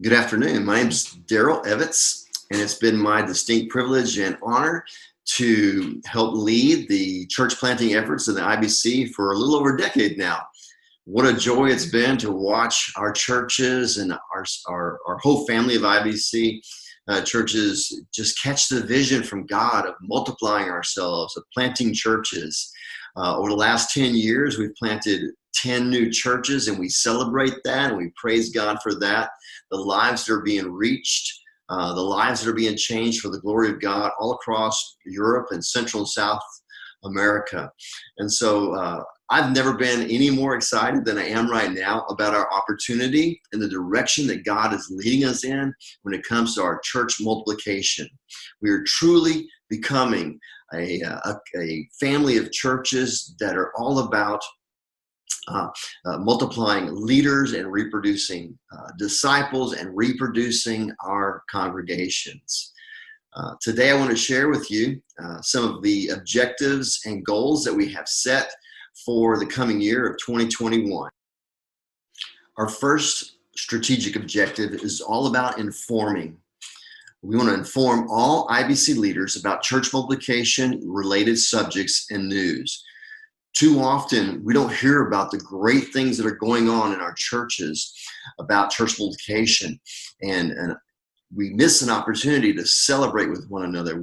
Good afternoon. My name is Daryl Evetts, and it's been my distinct privilege and honor to help lead the church planting efforts in the IBC for a little over a decade now. What a joy it's been to watch our churches and our whole family of IBC churches just catch the vision from God of multiplying ourselves, of planting churches. Over the last 10 years, we've planted 10 new churches, and we celebrate that and we praise God for that. The lives that are being reached, the lives that are being changed for the glory of God all across Europe and Central and South America. And so I've never been any more excited than I am right now about our opportunity and the direction that God is leading us in when it comes to our church multiplication. We are truly becoming a family of churches that are all about multiplying leaders and reproducing disciples and reproducing our congregations. Today I want to share with you some of the objectives and goals that we have set for the coming year of 2021. Our first strategic objective is all about informing. We want to inform all IBC leaders about church multiplication related subjects and news. Too often, we don't hear about the great things that are going on in our churches about church multiplication, and we miss an opportunity to celebrate with one another.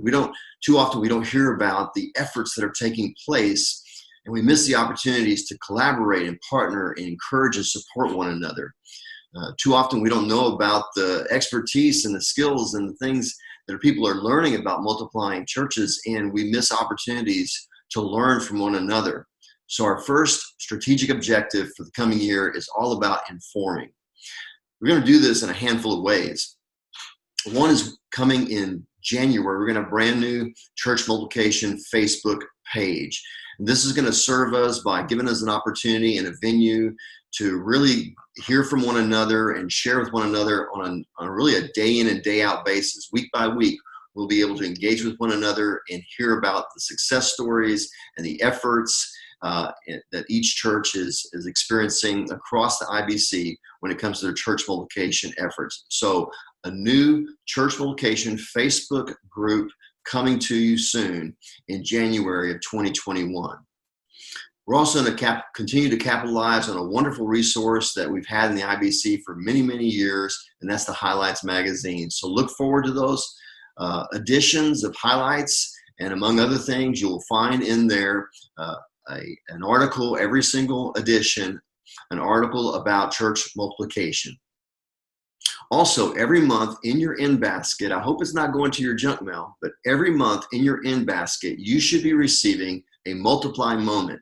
Too often we don't hear about the efforts that are taking place, and we miss the opportunities to collaborate and partner and encourage and support one another. Too often we don't know about the expertise and the skills and the things that people are learning about multiplying churches, and we miss opportunities to learn from one another. So our first strategic objective for the coming year is all about informing. We're going to do this in a handful of ways. One is coming in January. We're going to have a brand new church multiplication Facebook page. And this is going to serve us by giving us an opportunity and a venue to really hear from one another and share with one another on really a day in and day out basis. Week by week, we'll be able to engage with one another and hear about the success stories and the efforts that each church is experiencing across the IBC when it comes to their church multiplication efforts. So a new church multiplication Facebook group coming to you soon in January of 2021. We're also going to continue to capitalize on a wonderful resource that we've had in the IBC for many, many years, and that's the Highlights magazine. So look forward to those editions of Highlights, and among other things, you'll find in there an article every single edition, an article about church multiplication. Also, every month in your in basket, I hope it's not going to your junk mail, but every month in your in basket, you should be receiving a Multiply Moment.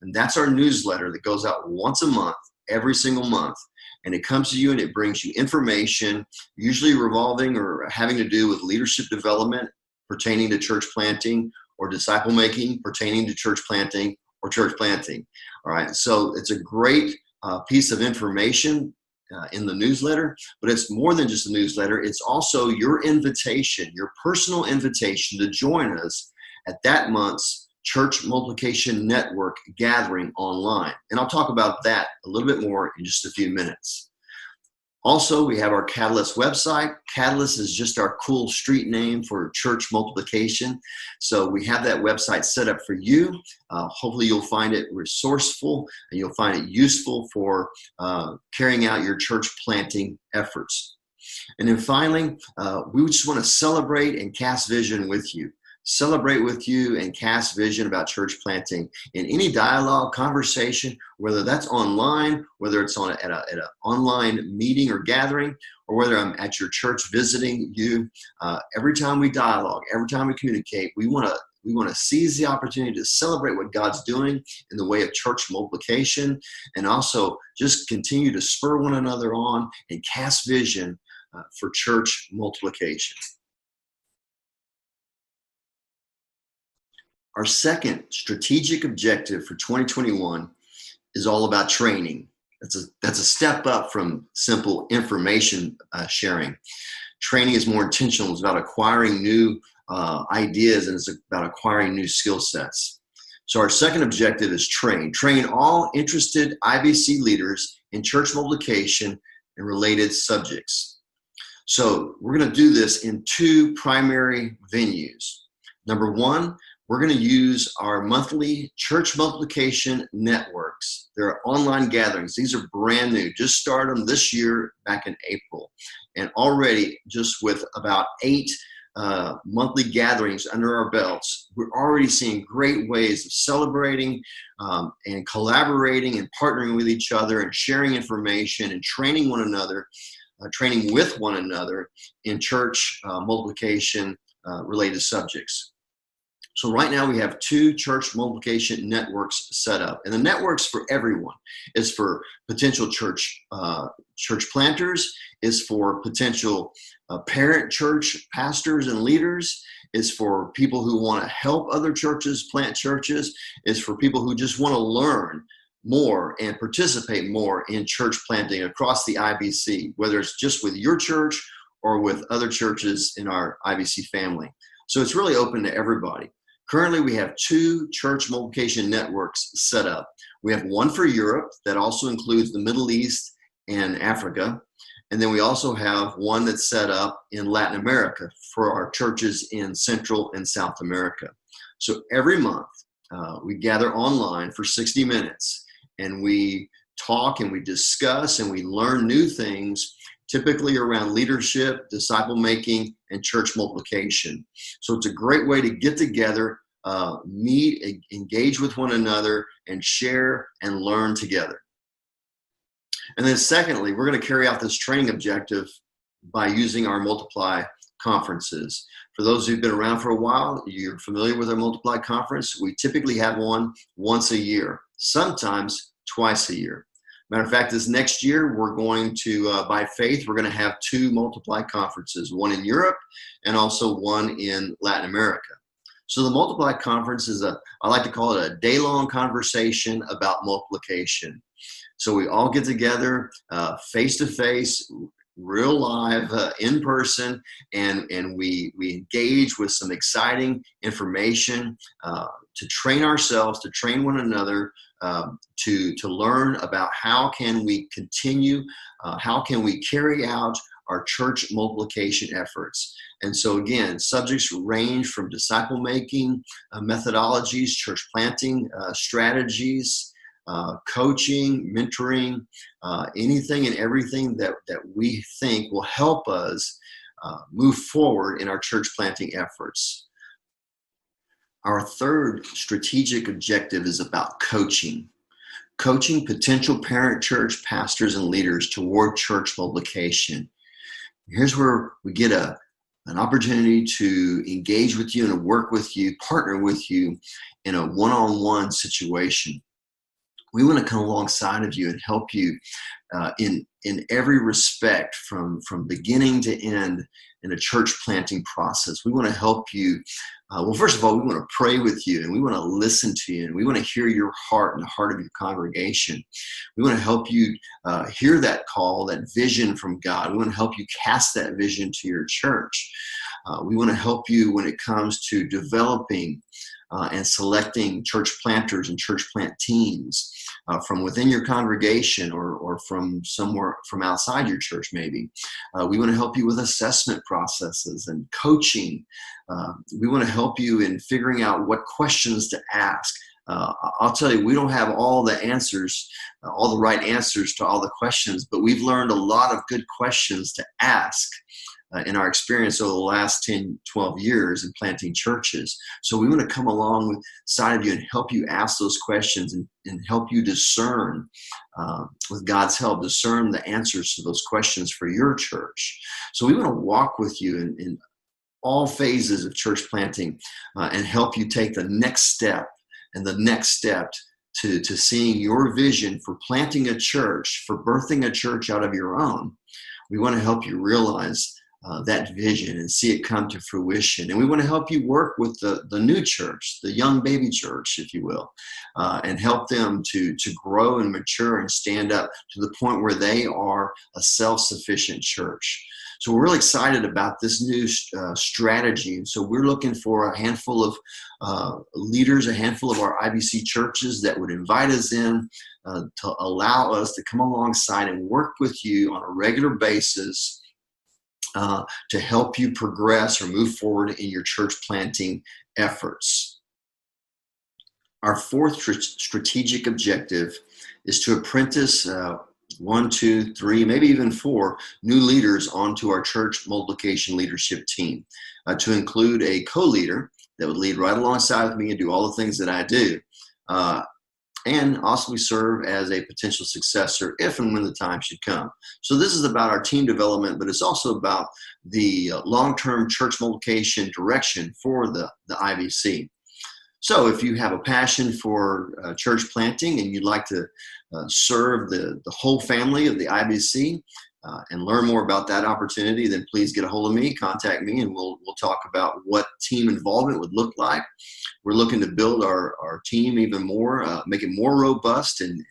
And that's our newsletter that goes out once a month, every single month. And it comes to you and it brings you information, usually revolving or having to do with leadership development pertaining to church planting, or disciple making pertaining to church planting, or church planting. All right, so it's a great piece of information in the newsletter, but it's more than just a newsletter. It's also your invitation, your personal invitation to join us at that month's Church Multiplication Network gathering online. And I'll talk about that a little bit more in just a few minutes. Also, we have our Catalyst website. Catalyst is just our cool street name for church multiplication. So we have that website set up for you. Hopefully you'll find it resourceful and you'll find it useful for carrying out your church planting efforts. And then finally, we just want to celebrate and cast vision with you. Celebrate with you and cast vision about church planting in any dialogue, conversation, whether that's online, whether it's at an online meeting or gathering, or whether I'm at your church visiting you. Every time we dialogue, every time we communicate, we want to seize the opportunity to celebrate what God's doing in the way of church multiplication, and also just continue to spur one another on and cast vision for church multiplication. Our second strategic objective for 2021 is all about training. That's a step up from simple information sharing. Training is more intentional. It's about acquiring new ideas, and it's about acquiring new skill sets. So our second objective is train. Train all interested IBC leaders in church multiplication and related subjects. So we're going to do this in two primary venues. Number one, we're going to use our monthly church multiplication networks. They're online gatherings. These are brand new. Just started them this year back in April. And already just with about 8 monthly gatherings under our belts, we're already seeing great ways of celebrating and collaborating and partnering with each other and sharing information and training one another, training with one another in church multiplication related subjects. So right now we have 2 church multiplication networks set up, and the network's for everyone. It's for potential church planters. It's for potential parent church pastors and leaders. It's for people who want to help other churches plant churches. It's for people who just want to learn more and participate more in church planting across the IBC, whether it's just with your church or with other churches in our IBC family. So it's really open to everybody. Currently, we have 2 church multiplication networks set up. We have one for Europe that also includes the Middle East and Africa. And then we also have one that's set up in Latin America for our churches in Central and South America. So every month, we gather online for 60 minutes and we talk and we discuss and we learn new things, typically around leadership, disciple making, and church multiplication. So it's a great way to get together, meet, engage with one another, and share and learn together. And then secondly, we're going to carry out this training objective by using our Multiply conferences. For those who've been around for a while, you're familiar with our Multiply conference. We typically have one once a year, sometimes twice a year. Matter of fact, this next year, we're going to, by faith, we're going to have 2 Multiply conferences, one in Europe and also one in Latin America. So the Multiply conference is I like to call it a day-long conversation about multiplication. So we all get together face-to-face, real live, in person, and we engage with some exciting information to train ourselves, to train one another, to learn about how can we continue, how can we carry out our church multiplication efforts. And so again, subjects range from disciple making methodologies, church planting strategies, coaching, mentoring, anything and everything that we think will help us move forward in our church planting efforts. Our third strategic objective is about coaching potential parent church pastors and leaders toward church multiplication. Here's where we get an opportunity to engage with you and to work with you, partner with you in a one-on-one situation. We want to come alongside of you and help you in every respect from beginning to end in a church planting process. We want to help you. Well, first of all, we want to pray with you and we want to listen to you and we want to hear your heart and the heart of your congregation. We want to help you hear that call, that vision from God. We want to help you cast that vision to your church. We want to help you when it comes to developing and selecting church planters and church plant teams from within your congregation or from somewhere from outside your church maybe. We want to help you with assessment processes and coaching. We want to help you in figuring out what questions to ask. I'll tell you, we don't have all the answers, all the right answers to all the questions, but we've learned a lot of good questions to ask in our experience over the last 10, 12 years in planting churches. So we want to come alongside of you and help you ask those questions and help you discern, with God's help, discern the answers to those questions for your church. So we want to walk with you in all phases of church planting and help you take the next step and the next step to seeing your vision for planting a church, for birthing a church out of your own. We want to help you realize that vision and see it come to fruition. And we want to help you work with the new church, the young baby church, if you will, and help them to grow and mature and stand up to the point where they are a self-sufficient church. So we're really excited about this new strategy. And so we're looking for a handful of leaders, a handful of our IBC churches that would invite us in to allow us to come alongside and work with you on a regular basis to help you progress or move forward in your church planting efforts. Our fourth strategic objective is to apprentice 1, 2, 3, maybe even 4 new leaders onto our church multiplication leadership team, to include a co-leader that would lead right alongside with me and do all the things that I do, and also serve as a potential successor if and when the time should come. So this is about our team development, but it's also about the long-term church multiplication direction for the IBC. So if you have a passion for church planting and you'd like to serve the whole family of the IBC and learn more about that opportunity, then please get a hold of me, contact me, and we'll talk about what team involvement would look like. We're looking to build our team even more, make it more robust, and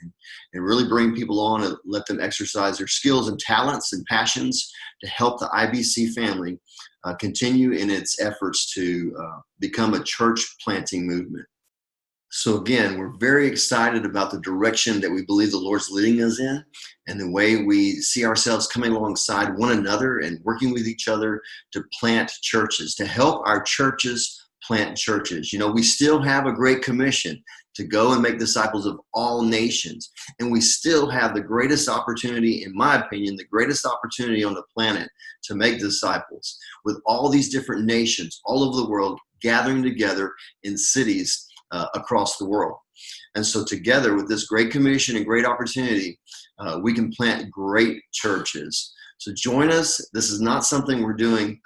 really bring people on and let them exercise their skills and talents and passions to help the IBC family continue in its efforts to become a church planting movement. So again, we're very excited about the direction that we believe the Lord's leading us in and the way we see ourselves coming alongside one another and working with each other to plant churches, to help our churches plant churches. You know, we still have a great commission to go and make disciples of all nations. And we still have the greatest opportunity, in my opinion, the greatest opportunity on the planet to make disciples with all these different nations all over the world gathering together in cities across the world. And so together with this great commission and great opportunity, we can plant great churches. So join us. This is not something we're doing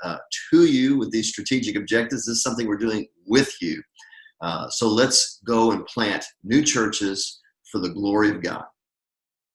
to you with these strategic objectives. This is something we're doing with you. So let's go and plant new churches for the glory of God.